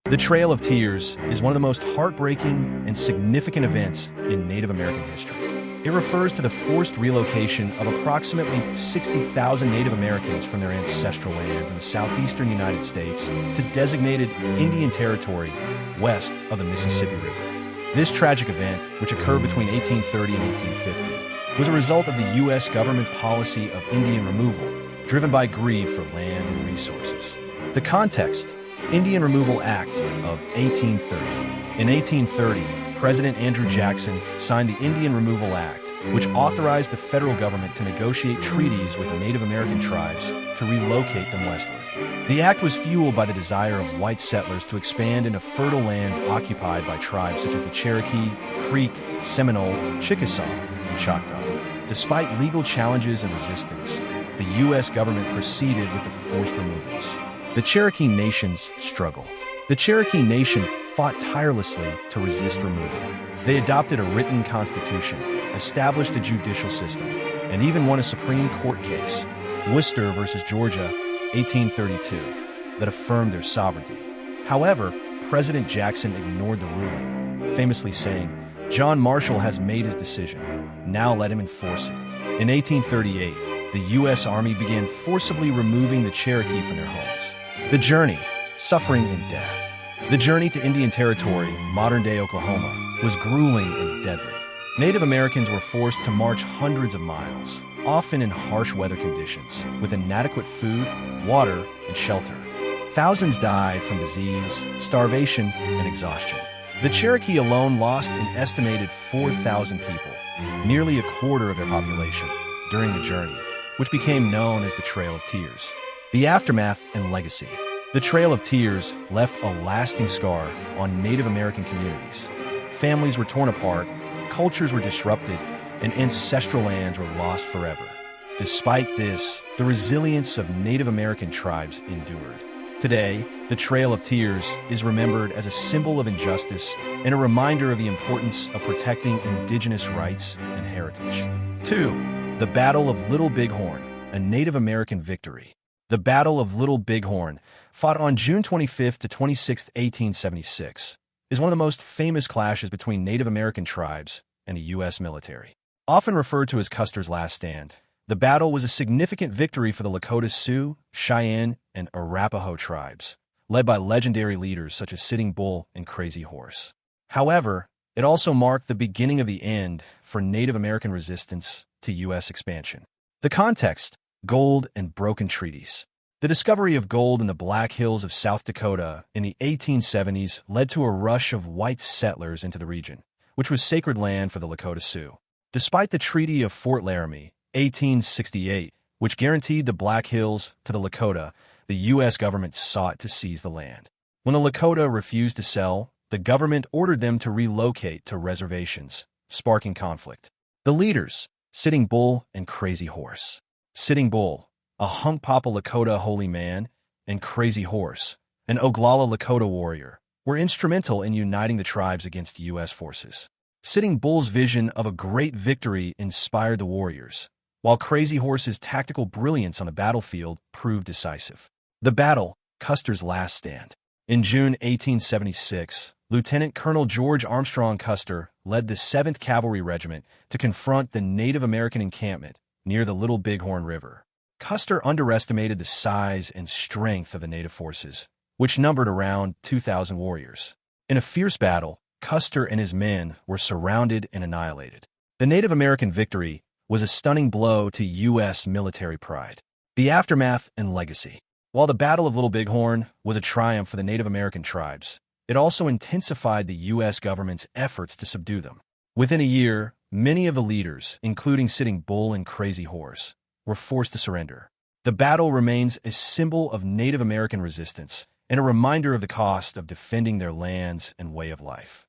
The Trail of Tears is one of the most heartbreaking and significant events in Native American history. It refers to the forced relocation of approximately 60,000 Native Americans from their ancestral lands in the southeastern United States to designated Indian Territory west of the Mississippi River. This tragic event, which occurred between 1830 and 1850, was a result of the U.S. government's policy of Indian removal, driven by greed for land and resources. The context: Indian Removal Act of 1830. In 1830, President Andrew Jackson signed the Indian Removal Act, which authorized the federal government to negotiate treaties with Native American tribes to relocate them westward. The act was fueled by the desire of white settlers to expand into fertile lands occupied by tribes such as the Cherokee, Creek, Seminole, Chickasaw, and Choctaw. Despite legal challenges and resistance, the U.S. government proceeded with the forced removals. The Cherokee Nation's struggle. The Cherokee Nation fought tirelessly to resist removal. They adopted a written constitution, established a judicial system, and even won a Supreme Court case, Worcester versus Georgia, 1832, that affirmed their sovereignty. However, President Jackson ignored the ruling, famously saying, "John Marshall has made his decision. Now let him enforce it." In 1838, the U.S. Army began forcibly removing the Cherokee from their homes. The journey, suffering and death. The journey to Indian Territory, modern-day Oklahoma, was grueling and deadly. Native Americans were forced to march hundreds of miles, often in harsh weather conditions, with inadequate food, water, and shelter. Thousands died from disease, starvation, and exhaustion. The Cherokee alone lost an estimated 4,000 people, nearly a quarter of their population, during the journey, which became known as the Trail of Tears. The aftermath and legacy. The Trail of Tears left a lasting scar on Native American communities. Families were torn apart, cultures were disrupted, and ancestral lands were lost forever. Despite this, the resilience of Native American tribes endured. Today, the Trail of Tears is remembered as a symbol of injustice and a reminder of the importance of protecting indigenous rights and heritage. 2. The Battle of Little Bighorn, a Native American victory. The Battle of Little Bighorn, fought on June 25 to 26, 1876, is one of the most famous clashes between Native American tribes and the U.S. military. Often referred to as Custer's Last Stand, the battle was a significant victory for the Lakota Sioux, Cheyenne, and Arapaho tribes, led by legendary leaders such as Sitting Bull and Crazy Horse. However, it also marked the beginning of the end for Native American resistance to U.S. expansion. The context: gold and broken treaties. The discovery of gold in the Black Hills of South Dakota in the 1870s led to a rush of white settlers into the region, which was sacred land for the Lakota Sioux. Despite the Treaty of Fort Laramie, 1868, which guaranteed the Black Hills to the Lakota, the U.S. government sought to seize the land. When the Lakota refused to sell, the government ordered them to relocate to reservations, sparking conflict. The leaders: Sitting Bull and Crazy Horse. Sitting Bull, a Hunkpapa Lakota holy man, and Crazy Horse, an Oglala Lakota warrior, were instrumental in uniting the tribes against U.S. forces. Sitting Bull's vision of a great victory inspired the warriors, while Crazy Horse's tactical brilliance on the battlefield proved decisive. The battle: Custer's Last Stand. In June 1876, Lieutenant Colonel George Armstrong Custer led the 7th Cavalry Regiment to confront the Native American encampment near the Little Bighorn River. Custer underestimated the size and strength of the native forces, which numbered around 2,000 warriors. In a fierce battle, Custer and his men were surrounded and annihilated. The Native American victory was a stunning blow to U.S. military pride. The aftermath and legacy. While the Battle of Little Bighorn was a triumph for the Native American tribes, it also intensified the U.S. government's efforts to subdue them. Within a year, many of the leaders, including Sitting Bull and Crazy Horse, were forced to surrender. The battle remains a symbol of Native American resistance and a reminder of the cost of defending their lands and way of life.